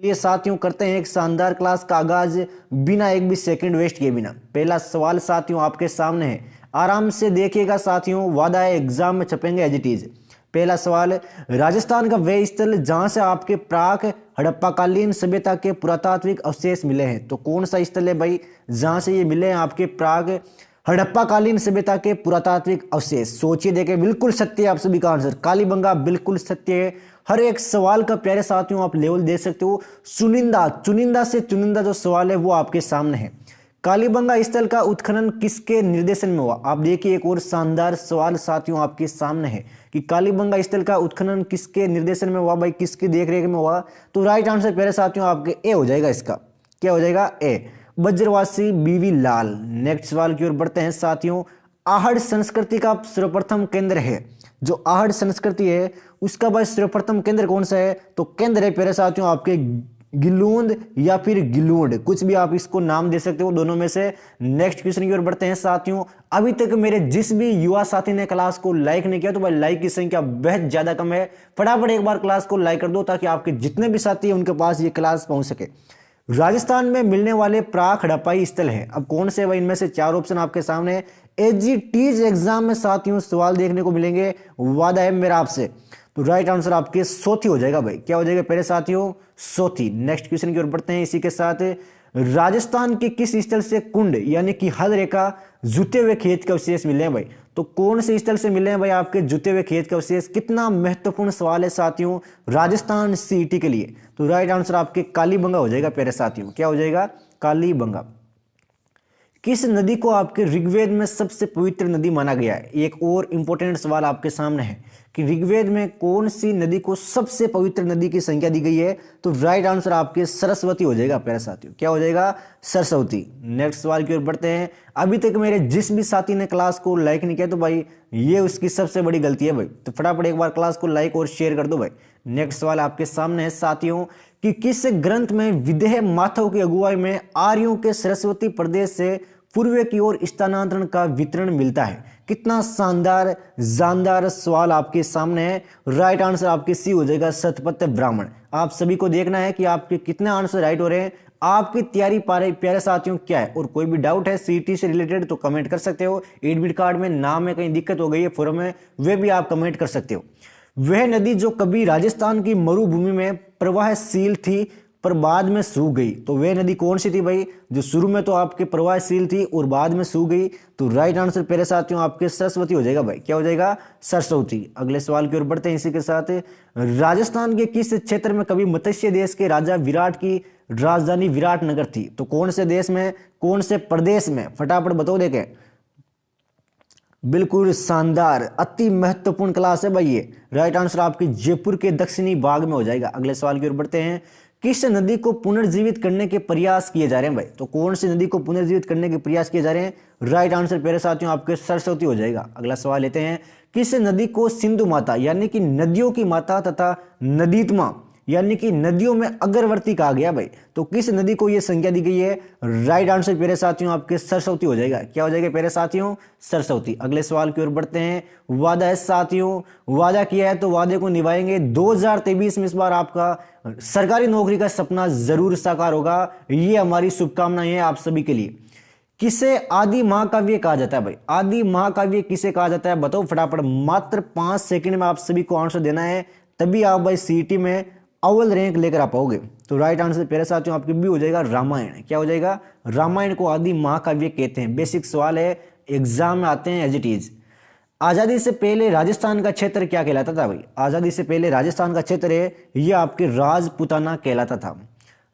ये साथियों करते हैं एक शानदार क्लास का आगाज बिना एक भी सेकंड वेस्ट किए बिना। पहला सवाल साथियों आपके सामने है, आराम से देखिएगा साथियों, वादा है एग्जाम में छपेंगे एज इट इज। पहला सवाल, राजस्थान का वह स्थल जहां से आपके प्राक हड़प्पाकालीन सभ्यता के पुरातात्विक अवशेष मिले हैं, तो कौन सा स्थल है भाई जहां से ये मिले हैं आपके प्राक हड़प्पाकालीन सभ्यता के पुरातात्विक अवशेष? सोचिए, देखे बिल्कुल सत्य है आप सभी का आंसर, कालीबंगा बिल्कुल सत्य है। हर एक सवाल का प्यारे साथियों आप लेवल दे सकते हो, चुनिंदा चुनिंदा से चुनिंदा जो सवाल है वो आपके सामने है। कालीबंगा स्थल का उत्खनन किसके निर्देशन में हुआ? आप देखिए एक और शानदार सवाल साथियों आपके सामने है कि कालीबंगा स्थल का उत्खनन किसके निर्देशन में हुआ भाई, किसकी देखरेख में हुआ? तो राइट आंसर प्यारे साथियों आपके ए हो जाएगा। इसका क्या हो जाएगा? ए, ब्रजवासी बीवी लाल। नेक्स्ट सवाल की ओर बढ़ते हैं साथियों, आहड़ संस्कृति का सर्वप्रथम केंद्र है, जो आहड़ संस्कृति है उसका भाई सर्वप्रथम केंद्र कौन सा है? तो केंद्र है प्यारे साथियों आपके गिलूंद या फिर गिलूंड, कुछ भी आप इसको नाम दे सकते हो दोनों में से। नेक्स्ट क्वेश्चन की ओर बढ़ते हैं साथियों, अभी तक मेरे जिस भी युवा साथी ने क्लास को लाइक नहीं किया तो भाई लाइक की संख्या बेहद ज्यादा कम है, फटाफट एक बार क्लास को लाइक कर दो ताकि आपके जितने भी साथी हैं उनके पास ये क्लास पहुंच सके। राजस्थान में मिलने वाले प्राक हड़प्पाई स्थल है, अब कौन से भाई? इनमें से चार ऑप्शन आपके सामने है। एजीटीज एग्जाम में साथियों सवाल देखने को मिलेंगे, वादा है मेरा आपसे। तो राइट आंसर आपके सोथी हो जाएगा भाई। क्या हो जाएगा पहले साथियों? सोथी। नेक्स्ट क्वेश्चन की ओर बढ़ते हैं इसी के साथ, राजस्थान के किस स्थल से कुंड यानी कि हल रेखा जुते हुए खेत के अवशेष मिले हैं भाई? तो कौन से स्थल से मिले हैं भाई आपके जुते हुए खेत के अवशेष? कितना महत्वपूर्ण सवाल है साथियों राजस्थान सीईटी के लिए। तो राइट आंसर आपके कालीबंगा हो जाएगा प्यारे साथियों। क्या हो जाएगा? कालीबंगा। किस नदी को आपके ऋग्वेद में सबसे पवित्र नदी माना गया है? एक और इंपॉर्टेंट सवाल आपके सामने है कि ऋग्वेद में कौन सी नदी को सबसे पवित्र नदी की संख्या दी गई है? तो राइट आंसर आपके सरस्वती हो जाएगा प्यारे साथियों। क्या हो जाएगा? सरस्वती। नेक्स्ट सवाल की ओर बढ़ते हैं, अभी तक मेरे जिस भी साथी ने क्लास को लाइक नहीं किया तो भाई ये उसकी सबसे बड़ी गलती है भाई, तो फटाफट एक बार क्लास को लाइक और शेयर कर दो भाई। नेक्स्ट सवाल आपके सामने है साथियों कि किस ग्रंथ में विदेह माथव की अगुवाई में आर्यों के सरस्वती प्रदेश से पूर्व की ओर स्थानांतरण का वितरण मिलता है? कितना शानदार जानदार सवाल आपके सामने है। राइट आंसर आपके सी हो जाएगा, शतपथ ब्राह्मण। आप सभी को देखना है कि आपके कितने आंसर राइट हो रहे हैं, आपकी तैयारी प्यारे साथियों क्या है, और कोई भी डाउट है सीईटी से रिलेटेड तो कमेंट कर सकते हो। एडमिट कार्ड में नाम में कहीं दिक्कत हो गई है फॉर्म में, वे भी आप कमेंट कर सकते हो। वह नदी जो कभी राजस्थान की मरुभूमि में प्रवाहशील थी पर बाद में सूख गई, तो वह नदी कौन सी थी भाई जो शुरू में तो आपके प्रवाहशील थी और बाद में सूख गई? तो राइट आंसर प्यारे साथियों आपके सरस्वती हो जाएगा भाई। क्या हो जाएगा? सरस्वती। अगले सवाल की ओर बढ़ते हैं इसी के साथ, राजस्थान के किस क्षेत्र में कभी मत्स्य देश के राजा विराट की राजधानी विराटनगर थी? तो कौन से देश में, कौन से प्रदेश में? फटाफट बताओ देखें। बिल्कुल शानदार, अति महत्वपूर्ण क्लास है भाई ये। राइट आंसर आपके जयपुर के दक्षिणी भाग में हो जाएगा। अगले सवाल की ओर बढ़ते हैं, किस नदी को पुनर्जीवित करने के प्रयास किए जा रहे हैं भाई? तो कौन सी नदी को पुनर्जीवित करने के प्रयास किए जा रहे हैं? राइट आंसर प्यारे साथियों आपके सरस्वती हो जाएगा। अगला सवाल लेते हैं, किस नदी को सिंधु माता यानी कि नदियों की माता तथा नदीत्मा यानी कि नदियों में अग्रवर्ती कहा गया भाई? तो किस नदी को यह संज्ञा दी गई है? राइट आंसर प्यारे साथियों आपके सरस्वती हो जाएगा। क्या हो जाएगा प्यारे साथियों? सरस्वती। अगले सवाल की ओर बढ़ते हैं, वादा है साथियों, वादा किया है तो वादे को निभाएंगे। 2023 में इस बार आपका सरकारी नौकरी का सपना जरूर साकार होगा, ये हमारी शुभकामनाएं हैं आप सभी के लिए। किसे आदि महाकाव्य कहा जाता है भाई? आदि महाकाव्य किसे कहा जाता है बताओ फटाफट, मात्र 5 सेकंड में आप सभी को आंसर देना है, तभी आप भाई सीईटी में अव्वल रैंक लेकर आ पाओगे। तो राइट आंसर प्यारे साथियों आपके भी हो जाएगा रामायण। क्या हो जाएगा? रामायण को आदि महाकाव्य कहते हैं। बेसिक सवाल है, एग्जाम में आते हैं एज इट इज। आजादी से पहले राजस्थान का क्षेत्र क्या कहलाता था भाई? आजादी से पहले राजस्थान का क्षेत्र है यह आपके राजपुताना कहलाता था।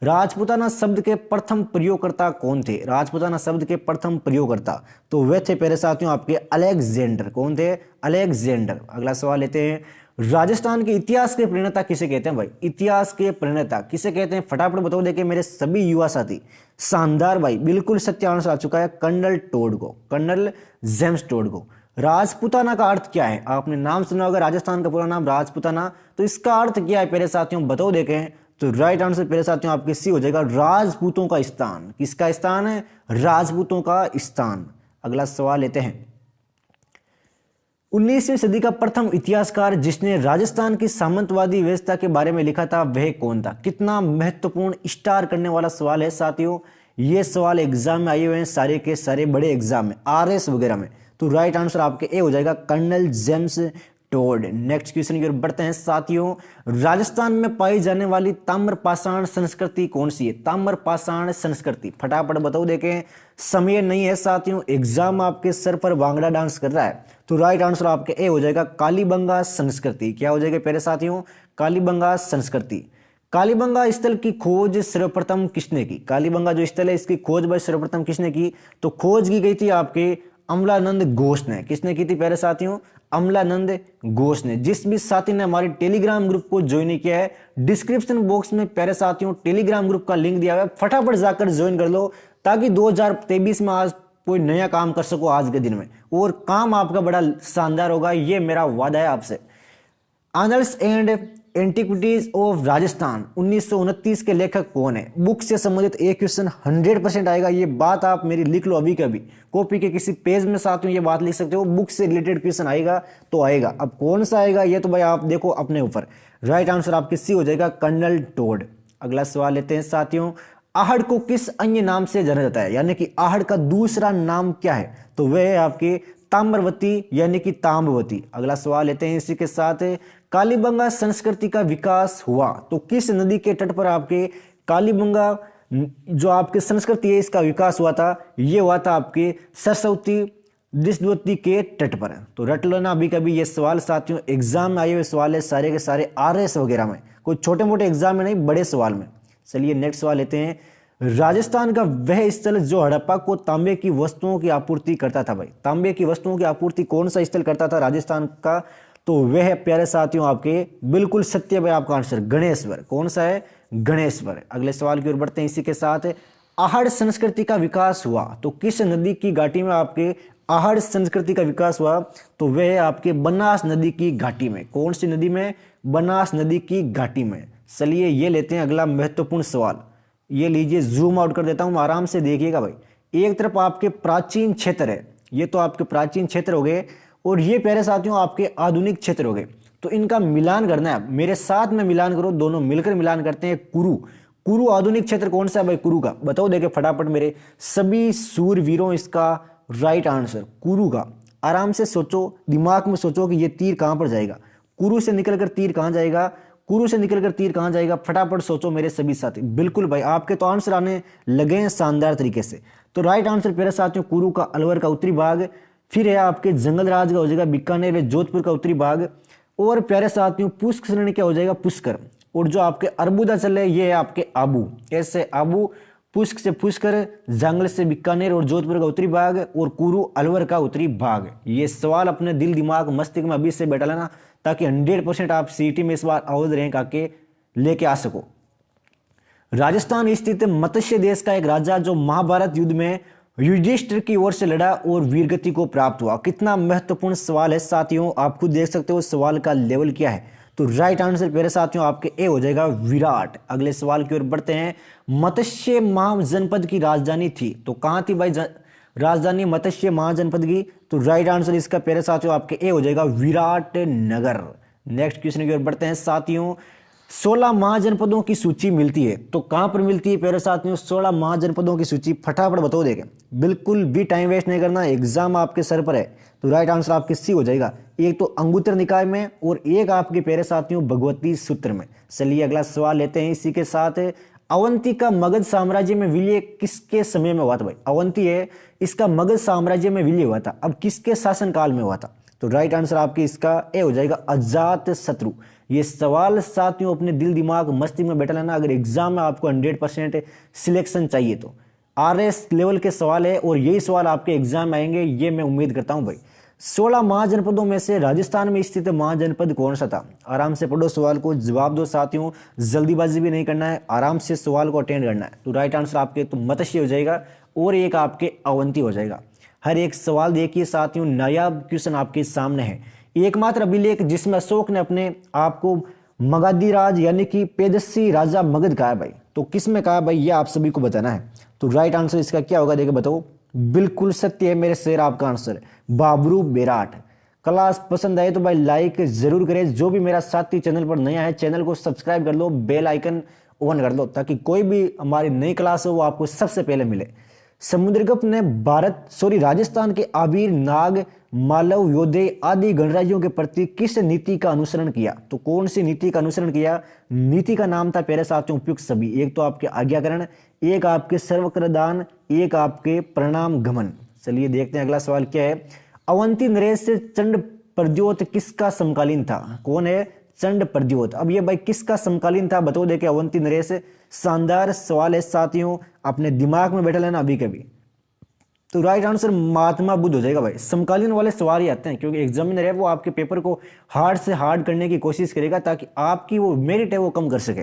राजपुताना शब्द के प्रथम प्रयोगकर्ता कौन थे? राजपुताना शब्द के प्रथम प्रयोगकर्ता तो वे थे प्यारे साथियों आपके अलेक्जेंडर। कौन थे? अलेक्जेंडर। अगला सवाल लेते हैं, राजस्थान के इतिहास के प्रणेता किसे कहते हैं भाई? इतिहास के प्रणेता किसे कहते हैं? फटाफट बताओ देखे मेरे सभी युवा साथी। शानदार भाई, बिल्कुल सत्य आंसर आ चुका है, कर्नल टोड को, कर्नल जेम्स टोड को। राजपुताना का अर्थ क्या है? आपने नाम सुना होगा राजस्थान का पूरा नाम राजपुताना, तो इसका अर्थ क्या है प्यारे साथियों बताओ देखें। तो राइट आंसर प्यारे साथियों आपके सी हो जाएगा, राजपूतों का स्थान। किसका स्थान है? राजपूतों का स्थान। अगला सवाल लेते हैं, 19वीं सदी का प्रथम इतिहासकार जिसने राजस्थान की सामंतवादी व्यवस्था के बारे में लिखा था वह कौन था? कितना महत्वपूर्ण स्टार करने वाला सवाल है साथियों। ये सवाल एग्जाम में आए हुए हैं, सारे के सारे बड़े एग्जाम में, आरएस वगैरह में। तो राइट आंसर आपके ए हो जाएगा, Colonel James Tod. Next question की ओर बढ़ते हैं साथियों। राजस्थान में पाई जाने वाली ताम्रपाषाण संस्कृति कौन सी है? ताम्रपाषाण संस्कृति फटाफट बताओ, देखें समय नहीं है साथियों, एग्जाम आपके सर पर वांगड़ा डांस कर रहा है। तो राइट आंसर आपके ए हो जाएगा, कालीबंगा संस्कृति। क्या हो जाएगा प्यारे साथियों? कालीबंगा संस्कृति। कालीबंगा स्थल की खोज सर्वप्रथम किसने की? कालीबंगा जो स्थल है इसकी खोज भाई सर्वप्रथम किसने की? तो खोज की गई थी आपके अमलानंद घोष ने। किसने की थी प्यारे साथियों? अमलानंद घोष ने। जिस भी साथी ने हमारे टेलीग्राम ग्रुप को ज्वाइन किया है, डिस्क्रिप्शन बॉक्स में प्यारे साथियों टेलीग्राम ग्रुप का लिंक दिया हुआ है, फटाफट जाकर ज्वाइन कर लो ताकि 2023 में आज कोई नया काम कर सको आज के दिन में, और काम आपका बड़ा शानदार होगा, ये मेरा वादा है आपसे। आनल्स एंड एंटिक्विटीज ऑफ राजस्थान 1929 के लेखक कौन है? बुक से संबंधित एक क्वेश्चन 100% आएगा, ये बात आप मेरी लिख लो अभी कभी, कॉपी के किसी पेज में साथियों ये बात लिख सकते हो, बुक से रिलेटेड क्वेश्चन आएगा तो आएगा। अब कौन सा आएगा ये तो भाई आप देखो अपने ऊपर। राइट आंसर आपकी सी हो जाएगा, कर्नल टोड। अगला सवाल लेते हैं साथियों। आहड़ को किस अन्य नाम से जाना जाता है, यानी कि आहड़ का दूसरा नाम क्या है? तो वह है आपके ताम्रवती यानी कि ताम्रवती। अगला सवाल लेते हैं इसी के साथ। कालीबंगा संस्कृति का विकास हुआ तो किस नदी के तट पर आपके कालीबंगा जो आपके संस्कृति है इसका विकास हुआ था? ये हुआ था आपके सरस्वती दिशद्वती के तट पर। तो रट लो ना अभी कभी, ये सवाल साथियों एग्जाम में आए हुए सवाल है, सारे के सारे आरएस वगैरह में, कोई छोटे मोटे एग्जाम में नहीं, बड़े सवाल में। चलिए नेक्स्ट सवाल लेते हैं। राजस्थान का वह स्थल जो हड़प्पा को तांबे की वस्तुओं की आपूर्ति करता था भाई, तांबे की वस्तुओं की आपूर्ति कौन सा स्थल करता था राजस्थान का? तो वह प्यारे साथियों आपके बिल्कुल सत्य भाई आपका आंसर गणेश्वर। कौन सा है? गणेश्वर। अगले सवाल की ओर बढ़ते हैं इसी के साथ। आहड़ संस्कृति का विकास हुआ तो किस नदी की घाटी में आपके आहड़ संस्कृति का विकास हुआ? तो वह आपके बनास नदी की घाटी में। कौन सी नदी में? बनास नदी की घाटी में। चलिए ये लेते हैं अगला महत्वपूर्ण सवाल, ये लीजिए जूम आउट कर देता हूं, आराम से देखिएगा भाई। एक तरफ आपके प्राचीन क्षेत्र है, ये तो आपके प्राचीन क्षेत्र हो गए, और ये प्यारे साथियों आपके आधुनिक क्षेत्र हो गए। तो इनका मिलान करना है, मेरे साथ में मिलान करो, दोनों मिलकर मिलान करते हैं। कुरु, कुरु आधुनिक क्षेत्र कौन सा है भाई? कुरु का बताओ, देखे फटाफट मेरे सभी सूरवीरों, इसका राइट आंसर कुरु का। आराम से सोचो, दिमाग में सोचो कि ये तीर कहां पर जाएगा, कुरु से निकलकर तीर कहां जाएगा, कुरु से निकलकर तीर कहां जाएगा, फटाफट सोचो मेरे सभी साथी। बिल्कुल भाई आपके तो आंसर आने लगे हैं शानदार तरीके से। तो राइट आंसर मेरे साथियों कुरु का अलवर का उत्तरी भाग, फिर है आपके जंगलराज का हो जाएगा बीकानेर व जोधपुर का उत्तरी भाग, और प्यारे साथियों पुष्कर क्या हो जाएगा? पुष्कर। और जो आपके अर्बुदाचल है ये है आपके आबू, ऐसे आबू, पुष्क से पुष्कर, जंगल से बीकानेर और जोधपुर का उत्तरी भाग, और कुरु अलवर का उत्तरी भाग। ये सवाल अपने दिल दिमाग मस्तिष्क में अभी से बैठा लेना ताकि 100% आप सीटी में इस बार अवध रैंक आके लेके आ सको। राजस्थान स्थित मत्स्य देश का एक राजा जो महाभारत युद्ध में युधिष्ठिर की ओर से लड़ा और वीरगति को प्राप्त हुआ। कितना महत्वपूर्ण सवाल है साथियों, आप खुद देख सकते हो सवाल का लेवल क्या है। तो राइट आंसर मेरे साथियों आपके ए हो जाएगा विराट। अगले सवाल की ओर बढ़ते हैं। मत्स्य महाजनपद की राजधानी थी तो कहां थी भाई राजधानी मत्स्य महाजनपद की? तो राइट आंसर इसका प्यारे साथियों आपके ए हो जाएगा विराट नगर। नेक्स्ट क्वेश्चन की ओर बढ़ते हैं साथियों। 16 महाजनपदों की सूची मिलती है तो कहां पर मिलती है प्यारे साथियों? 16 महाजनपदों की सूची फटाफट बताओ, देखें बिल्कुल भी टाइम वेस्ट नहीं करना, एग्जाम आपके सर पर है। तो राइट आंसर आपके सी हो जाएगा, एक तो अंगुत्तर निकाय में और एक आपके प्यारे साथियों भगवती सूत्र में। चलिए अगला सवाल लेते हैं इसी के साथ। अवंती का मगध साम्राज्य में विलय किसके समय में हुआ था भाई? अवंती है इसका मगध साम्राज्य में विलय हुआ था, अब किसके शासन काल में हुआ था? तो राइट आंसर आपकी इसका ए हो जाएगा अजात शत्रु। ये सवाल साथियों अपने दिल दिमाग मस्ती में बैठा लेना, अगर एग्जाम में आपको 100% सिलेक्शन चाहिए तो आरएस लेवल के सवाल है और यही सवाल आपके एग्जाम में आएंगे, ये मैं उम्मीद करता हूं भाई। 16 महाजनपदों में से राजस्थान में स्थित महाजनपद कौन सा था? आराम से पढ़ो सवाल को, जवाब दो साथियों, जल्दीबाजी भी नहीं करना है, आराम से सवाल को अटेंड करना है। तो राइट आंसर आपके तो मत्स्य हो जाएगा और एक आपके अवंती हो जाएगा। हर एक सवाल देखिए साथियों, नायाब क्वेश्चन आपके सामने है। एकमात्र अभिलेख जिसमें अशोक ने अपने आप को मगधीराज यानी कि पेदस्सी राजा मगध कहा है भाई, तो किस में कहा भाई ये आप सभी को बताना है। तो राइट आंसर इसका क्या होगा देखो बताओ, बिल्कुल सत्य है मेरे शेर आपका आंसर बाबरू बेराट। क्लास पसंद आए तो भाई लाइक जरूर करें। जो भी मेरा साथी चैनल पर नया है, चैनल को सब्सक्राइब कर लो, बेल आइकन ऑन कर लो, ताकि कोई भी हमारी नई क्लास हो वो आपको सबसे पहले मिले। समुद्रगुप्त ने राजस्थान के आबिर, नाग, मालव, योद्धे आदि गणराज्यों के प्रति किस नीति का अनुसरण किया? तो कौन सी नीति का अनुसरण किया? नीति का नाम था प्यारे साथियों उपयुक्त सभी। एक तो आपके आज्ञाकरण, एक आपके सर्वक्रदान, एक आपके प्रणाम गमन। चलिए देखते हैं अगला सवाल क्या है। अवंती नरेश से चंड प्रद्योत किसका समकालीन था? कौन है? चंड प्रद्योत। अब ये भाई किसका समकालीन था बताओ। देखे अवंती नरेश। शानदार सवाल है साथियों, अपने दिमाग में बैठा लेना अभी कभी। तो राइट आंसर महात्मा बुद्ध हो जाएगा भाई। समकालीन वाले सवाल ही आते हैं क्योंकि एग्जामिनर है वो आपके पेपर को हार्ड से हार्ड करने की कोशिश करेगा ताकि आपकी वो मेरिट है वो कम कर सके।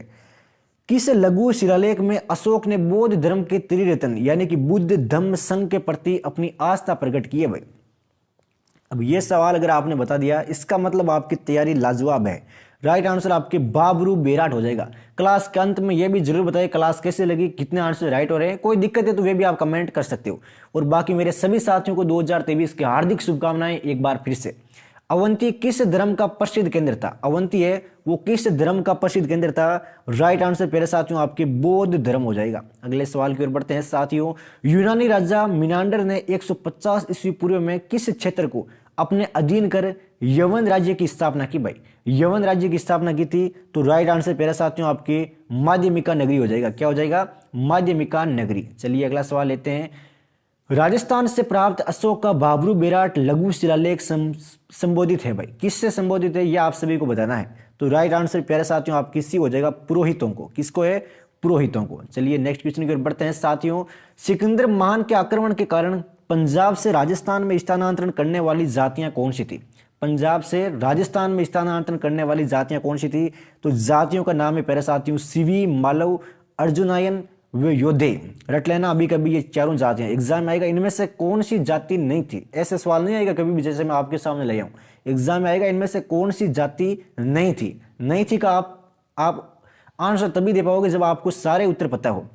किस लघु शिलालेख में अशोक ने बौद्ध धर्म के त्रिरत्न यानी कि बुद्ध धम्म संघ के प्रति अपनी आस्था प्रकट की है भाई? अब ये सवाल अगर आपने बता दिया इसका मतलब आपकी तैयारी लाजवाब है। राइट आंसर आपके बाबरू बेराट हो जाएगा। क्लास के अंत में यह भी जरूर बताइए क्लास कैसे लगी, कितने आंसर राइट हो रहे हैं। कोई दिक्कत है तो वे भी आप कमेंट कर सकते हो। और बाकी मेरे सभी साथियों को 2023 की हार्दिक शुभकामनाएं एक बार फिर से। अवंती किस धर्म का प्रसिद्ध केंद्र था? अवंती है वो किस धर्म का प्रसिद्ध केंद्र था? राइट आंसर प्यारे साथियों आपके बौद्ध धर्म हो जाएगा। अगले सवाल की ओर बढ़ते हैं साथियों। यूनानी राजा मिनांडर ने 150 ईस्वी पूर्व में किस क्षेत्र को अपने अधीन कर यवन राज्य की स्थापना की भाई? यवन राज्य की स्थापना की थी। तो राइट आंसर प्यारे साथियों आपके माध्यमिका नगरी हो जाएगा। क्या हो जाएगा? माध्यमिका नगरी। चलिए अगला सवाल लेते हैं। राजस्थान से प्राप्त अशोक का बाबरू बेराट लघु शिलालेख संबोधित है भाई? किससे संबोधित है यह आप सभी को बताना है। तो राइट आंसर प्यारे साथियों आप किसी हो जाएगा? पुरोहितों को। किसको है? पुरोहितों को। चलिए नेक्स्ट क्वेश्चन की ओर बढ़ते हैं साथियों। सिकंदर महान के आक्रमण के कारण पंजाब से राजस्थान में स्थानांतरण करने वाली जातियां कौन सी थी? पंजाब से राजस्थान में स्थानांतरण करने वाली जातियां कौन सी थी? तो जातियों का नाम है प्यारे साथियों सिवी, मालव, अर्जुनायन वे योद्धे। रट लेना अभी कभी ये चारों जातियां। एग्जाम में आएगा इनमें से कौन सी जाति नहीं थी, ऐसे सवाल नहीं आएगा कभी भी जैसे मैं आपके सामने ले आऊं। एग्जाम में आएगा इनमें से कौन सी जाति नहीं थी। नहीं थी का आप आंसर तभी दे पाओगे जब आपको सारे उत्तर पता हो।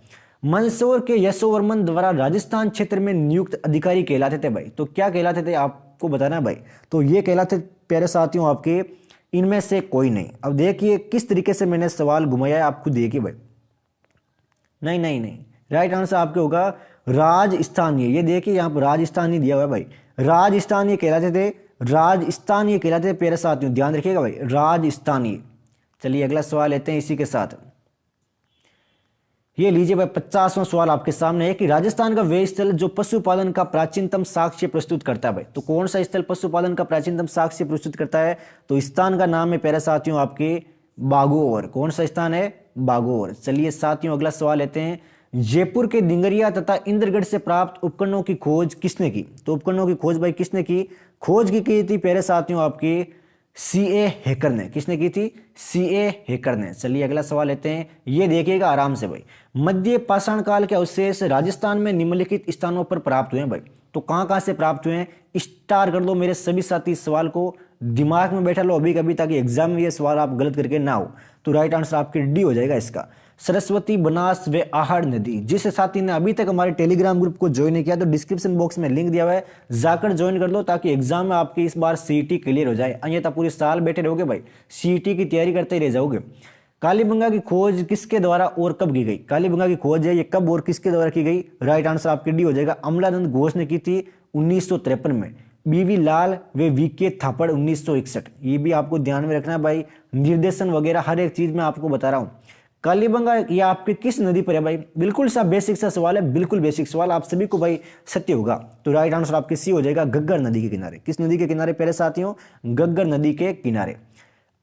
मंदसौर के यशोवर्मन द्वारा राजस्थान क्षेत्र में नियुक्त अधिकारी कहलाते थे भाई? तो क्या कहलाते थे आपको बताना है भाई। तो ये कहलाते प्यारे साथियों आपके इनमें से कोई नहीं। अब देखिए किस तरीके से मैंने सवाल घुमाया है, आप खुद देखिए भाई। नहीं नहीं नहीं, राइट आंसर आपके होगा राजस्थानीय। ये देखिए यहाँ पर राजस्थानी दिया हुआ है भाई। राजस्थानीय कहलाते थे, राजस्थानीय कहलाते थे प्यारे साथियों, ध्यान रखिएगा भाई, राजस्थानीय। चलिए अगला सवाल लेते हैं इसी के साथ। ये लीजिए भाई 50वां सवाल आपके सामने है कि राजस्थान का वे स्थल जो पशुपालन का प्राचीनतम साक्ष्य प्रस्तुत करता है भाई? तो कौन सा स्थल पशुपालन का प्राचीनतम साक्ष्य प्रस्तुत करता है? तो स्थान का नाम है प्यारे साथियों आपके बागोर। कौन सा स्थान है? बागोर। चलिए साथियों अगला सवाल लेते हैं। जयपुर के दिंगरिया तथा इंद्रगढ़ से प्राप्त उपकरणों की खोज किसने की? तो उपकरणों की खोज भाई किसने की? खोज की थी प्यारे साथियों आपके सीए हैकर ने। किसने की थी? सीए हैकर ने। चलिए अगला सवाल लेते हैं। ये देखिएगा आराम से भाई। मध्य पाषाण काल के अवशेष राजस्थान में निम्नलिखित स्थानों पर प्राप्त हुए हैं भाई? तो कहां से प्राप्त हुए हैं? स्टार कर दो मेरे सभी साथी। इस सवाल को दिमाग में बैठा लो अभी कभी ताकि एग्जाम में ये सवाल आप गलत करके ना हो। तो राइट आंसर आपके डी हो जाएगा इसका। सरस्वती, बनास व आहड़ नदी। जिस साथी ने अभी तक हमारे टेलीग्राम ग्रुप को ज्वाइन नहीं किया तो डिस्क्रिप्शन बॉक्स में लिंक दिया हुआ है, जाकर ज्वाइन कर लो ताकि एग्जाम में आपकी इस बार सीईटी क्लियर हो जाए। अन्यथा पूरे साल बैठे रहोगे भाई, सीईटी की तैयारी करते ही रह जाओगे। कालीबंगा की खोज किसके द्वारा और कब की गई? कालीबंगा की खोज है ये कब और किसके द्वारा की गई? राइट आंसर आपके डी हो जाएगा। अमलानंद घोष ने की थी 1953 में। बीवी लाल व वीके थापड़ 1961। ये भी आपको ध्यान में रखना है भाई, निर्देशन वगैरह हर एक चीज मैं आपको बता रहा हूं। कालीबंगा ये आपके किस नदी पर है भाई? बिल्कुल सा बेसिक सा सवाल है, बिल्कुल बेसिक सवाल, आप सभी को भाई सत्य होगा। तो राइट आंसर आपके सी हो जाएगा, घग्गर नदी के किनारे। किस नदी के किनारे प्यारे साथियों? घग्गर नदी के किनारे।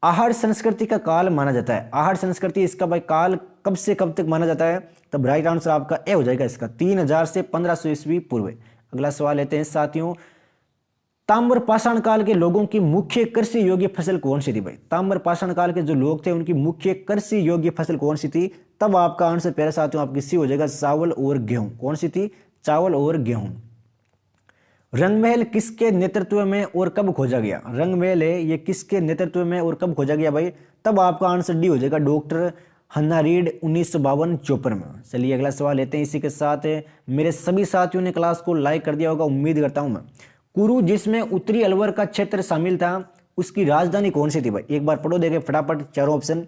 आहड़ संस्कृति का काल माना जाता है। आहड़ संस्कृति इसका भाई काल कब से कब तक माना जाता है? तब राइट आंसर आपका ए हो जाएगा इसका, 3000 से 1500 ईस्वी पूर्व। अगला सवाल लेते हैं साथियों। ताम्र पाषाण काल के लोगों की मुख्य कृषि योग्य फसल कौन सी थी भाई? ताम्र पाषाण काल के जो लोग थे उनकी मुख्य कृषि योग्य फसल कौन सी थी? तब आपका आंसर प्यारे साथियों आपकी सी हो जाएगा, चावल और गेहूं। कौन सी थी? चावल और गेहूं। रंगमहल किसके नेतृत्व में और कब खोजा गया? रंगमहल है ये किसके नेतृत्व में और कब खोजा गया भाई? तब आपका आंसर डी हो जाएगा, डॉक्टर हन्ना रीड 1952-54 में। चलिए अगला सवाल लेते हैं इसी के साथ। मेरे सभी साथियों ने क्लास को लाइक कर दिया होगा उम्मीद करता हूं मैं। कुरु जिसमें उत्तरी अलवर का क्षेत्र शामिल था, उसकी राजधानी कौन सी थी भाई? एक बार पढ़ो देखे फटाफट चारों ऑप्शन।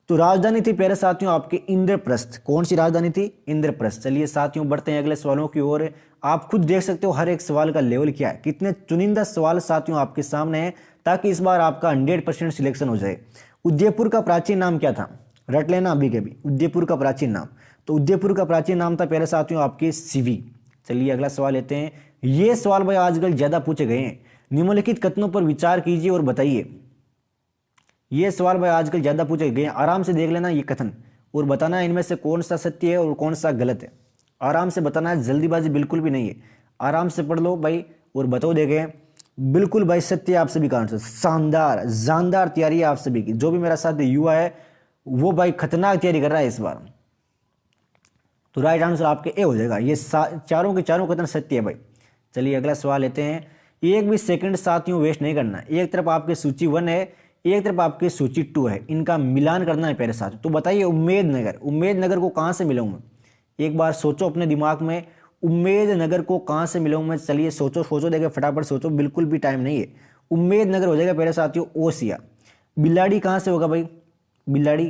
तो राजधानी थी प्यारे साथियों आपके इंद्रप्रस्थ। कौन सी राजधानी थी? इंद्रप्रस्थ। चलिए साथियों बढ़ते हैं अगले सवालों की ओर। आप खुद देख सकते हो हर एक सवाल का लेवल क्या है, कितने चुनिंदा सवाल साथियों आपके सामने हैं, ताकि इस बार आपका 100% सिलेक्शन हो जाए। उदयपुर का प्राचीन नाम क्या था? रट लेना अभी के भी, उदयपुर का प्राचीन नाम। तो उदयपुर का प्राचीन नाम था प्यारे साथियों आपके सिवी। चलिए अगला सवाल लेते हैं। ये सवाल भाई आजकल ज्यादा पूछे गए हैं। निम्नलिखित कथनों पर विचार कीजिए और बताइए। ये सवाल भाई आजकल ज्यादा पूछे गए हैं, आराम से देख लेना ये कथन और बताना इनमें से कौन सा सत्य है और कौन सा गलत है। आराम से बताना है, जल्दीबाजी बिल्कुल भी नहीं है। आराम से पढ़ लो भाई और बताओ देखे। बिल्कुल भाई सत्य आप सभी का आंसर। शानदार जानदार तैयारी है आप सभी की। जो भी मेरा साथ युवा है वो भाई खतरनाक तैयारी कर रहा है इस बार। तो राइट आंसर आपके ए हो जाएगा। ये चारों के चारों कथन सत्य है भाई। चलिए अगला सवाल लेते हैं। एक भी सेकंड साथियों वेस्ट नहीं करना। एक तरफ आपके सूची 1 है, एक तरफ आपकी सूची 2 है, इनका मिलान करना है प्यारे साथियों। तो बताइए उम्मेदनगर, उम्मेदनगर को कहां से मिलाऊं मैं? एक बार सोचो अपने दिमाग में, उम्मेदनगर को कहां से मिलाऊं मैं? चलिए सोचो सोचो देखे फटाफट सोचो, बिल्कुल भी टाइम नहीं है। उम्मेदनगर हो जाएगा प्यारे साथियों ओसिया। बिलाड़ी कहां से होगा भाई? बिलाड़ी,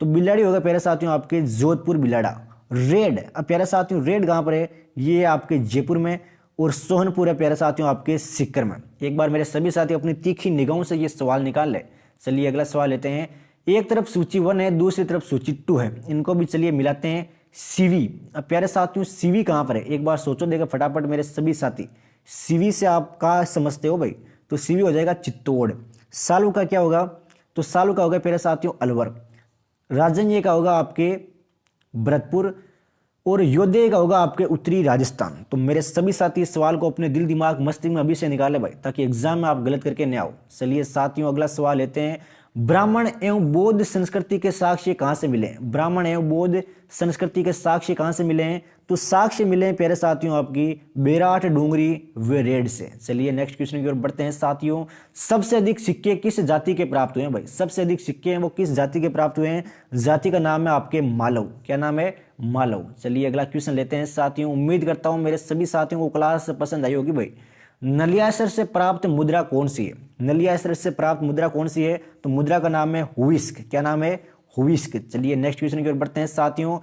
तो बिलाड़ी होगा प्यारे साथियों आपके जोधपुर बिलाड़ा। रेड, अब प्यारे साथियों रेड कहां पर है? ये आपके जयपुर में। और सोहनपुर है प्यारे साथियों आपके सीकर में। एक बार मेरे सभी साथी अपनी तीखी निगाहों से ये सवाल निकाल ले। चलिए अगला सवाल लेते हैं। एक तरफ सूची 1 है, दूसरी तरफ सूची 2 है, इनको भी चलिए मिलाते हैं। सीवी, अब प्यारे साथियों सीवी कहां पर है? एक बार सोचो देगा फटाफट मेरे सभी साथी। सीवी से आप क्या समझते हो भाई? तो सीवी हो जाएगा चित्तौड़। सालू का क्या होगा? तो सालू का होगा प्यारे साथियों अलवर। राजन्य का होगा आपके भरतपुर। और योध्या का होगा आपके उत्तरी राजस्थान। तो मेरे सभी साथी इस सवाल को अपने दिल दिमाग मस्तिष्क में अभी से निकाले भाई, ताकि एग्जाम में आप गलत करके न आओ। चलिए साथियों अगला सवाल लेते हैं। ब्राह्मण एवं बौद्ध संस्कृति के साक्ष्य कहां से मिले? ब्राह्मण एवं बौद्ध संस्कृति के साक्ष्य कहां से मिले हैं? तो साक्ष्य मिले हैं प्यारे साथियों आपकी बेराट डूंगरी व रेड से। चलिए नेक्स्ट क्वेश्चन की ओर बढ़ते हैं साथियों। सबसे अधिक सिक्के किस जाति के प्राप्त हुए हैं भाई? सबसे अधिक सिक्के हैं वो किस जाति के प्राप्त हुए हैं? जाति का नाम है आपके मालव। क्या नाम है? मालव। चलिए अगला क्वेश्चन लेते हैं साथियों। उम्मीद करता हूं मेरे सभी साथियों को क्लास पसंद आई होगी भाई। नलियासर से प्राप्त मुद्रा कौन सी है? नलियासर से प्राप्त मुद्रा कौन सी है? तो मुद्रा का नाम है हुइस्क। क्या नाम है? हुइस्क। चलिए नेक्स्ट क्वेश्चन की ओर बढ़ते हैं साथियों।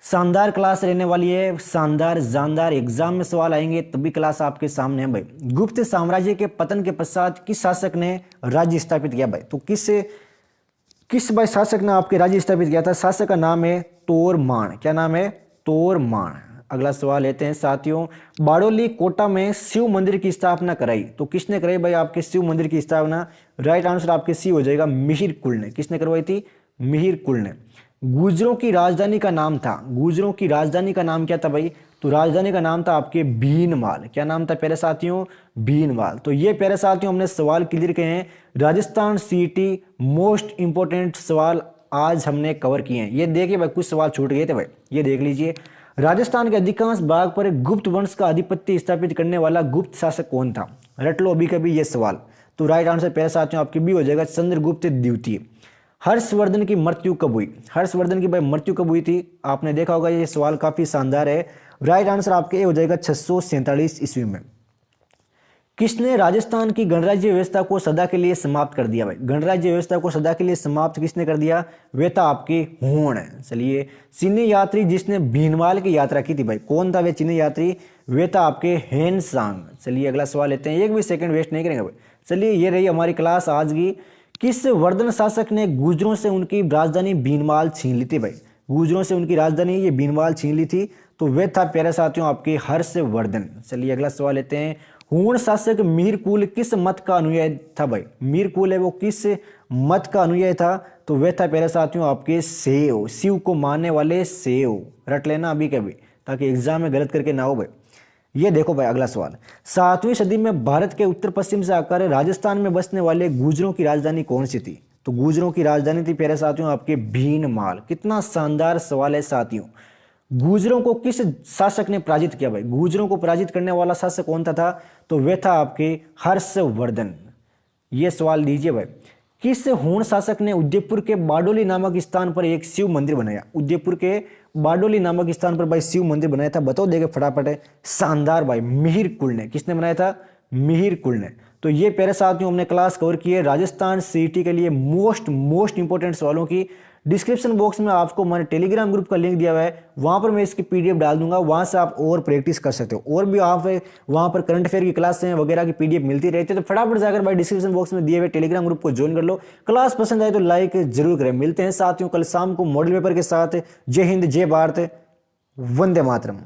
शानदार क्लास रहने वाली है, शानदार जानदार। एग्जाम में सवाल आएंगे तभी क्लास आपके सामने है भाई। गुप्त साम्राज्य के पतन के पश्चात किस शासक ने राज्य स्थापित किया भाई? तो किस भाई शासक ने आपके राज्य स्थापित किया था? शासक का नाम है तोरमान। क्या नाम है? तोरमान। अगला सवाल लेते हैं साथियों। बाड़ोली कोटा में शिव मंदिर की स्थापना कराई, तो किसने कराई भाई आपके शिव मंदिर की स्थापना? राइट आंसर आपके सी हो जाएगा मिहिर कुल ने। किसने करवाई थी? मिहिर कुल ने। गुर्जरों की राजधानी का नाम था, गुर्जरों की राजधानी का नाम क्या था भाई? तो राजधानी का नाम था आपके भीनमाल। क्या नाम था प्यारे साथियों? भीनमाल। तो ये प्यारे साथियों हमने सवाल क्लियर किए हैं। राजस्थान सीटी मोस्ट इंपोर्टेंट सवाल आज हमने कवर किए हैं। ये देखिए भाई कुछ सवाल छूट गए थे भाई, ये देख लीजिए। राजस्थान के अधिकांश भाग पर गुप्त वंश का आधिपत्य स्थापित करने वाला गुप्त शासक कौन था? रट लो अभी कभी ये सवाल। तो राइट आंसर प्यारे साथियों आपकी भी हो जाएगा चंद्रगुप्त द्वितीय। हर्षवर्धन की मृत्यु कब हुई? हर्षवर्धन की भाई मृत्यु कब हुई थी? आपने देखा होगा ये सवाल काफी शानदार है। राइट आंसर आपके ए हो जाएगा 647 ईस्वी में। किसने राजस्थान की गणराज्य व्यवस्था को सदा के लिए समाप्त कर दिया भाई? गणराज्य व्यवस्था को सदा के लिए समाप्त किसने कर दिया? वे था आपके हुण। चलिए चीनी यात्री जिसने भीनमाल की यात्रा की थी भाई, कौन था वे चीनी यात्री? वे था आपके हेनसांग। चलिए अगला सवाल लेते हैं, एक भी सेकंड वेस्ट नहीं करेंगे भाई। चलिए ये रही हमारी क्लास आज की। किस वर्धन शासक ने गुर्जरों से उनकी राजधानी भीनमाल छीन ली थी भाई? गुर्जरों से उनकी राजधानी ये भीनमाल छीन ली थी, तो वे था प्यारे साथियों आपके हर्षवर्धन। चलिए अगला सवाल लेते हैं। हुण शासक मीरकुल किस मत का अनुयायी था भाई? मीरकुल है वो किस मत का अनुयायी था? तो वे था प्यारे साथियों आपके सेव, शिव को मानने वाले सेव। रट लेना अभी कभी, ताकि एग्जाम में गलत करके ना हो भाई। ये देखो भाई अगला सवाल। 7वीं सदी में भारत के उत्तर पश्चिम से आकर राजस्थान में बसने वाले गुर्जरों की राजधानी कौन सी थी? तो गुर्जरों की राजधानी थी प्यारे साथियों आपके भीनमाल। कितना शानदार सवाल है साथियों। गुर्जरों को किस शासक ने पराजित किया भाई? गुर्जरों को पराजित करने वाला शासक कौन था? तो वे था आपके हर्षवर्धन। ये सवाल लीजिए भाई। किस होण शासक ने उदयपुर के बारडोली नामक स्थान पर एक शिव मंदिर बनाया? उदयपुर के बारडोली नामक स्थान पर भाई शिव मंदिर बनाया था, बताओ देखे फटाफट है। शानदार भाई, मिहिर कुल ने। किसने बनाया था? मिहिर कुल ने। तो ये प्यारे साथियों हमने क्लास कवर की है राजस्थान सीईटी के लिए मोस्ट इंपोर्टेंट सवालों की। डिस्क्रिप्शन बॉक्स में आपको हमारे टेलीग्राम ग्रुप का लिंक दिया हुआ है, वहां पर मैं इसकी पीडीएफ डाल दूंगा, वहां से आप और प्रैक्टिस कर सकते हो। और भी आप वहां पर करंट अफेयर की क्लासें वगैरह की पीडीएफ मिलती रहती है, तो फटाफट जाकर भाई डिस्क्रिप्शन बॉक्स में दिए हुए टेलीग्राम ग्रुप को ज्वाइन कर लो। क्लास पसंद आए तो लाइक जरूर करें। मिलते हैं साथियों कल शाम को मॉडल पेपर के साथ। जय हिंद, जय भारत, वंदे मातरम।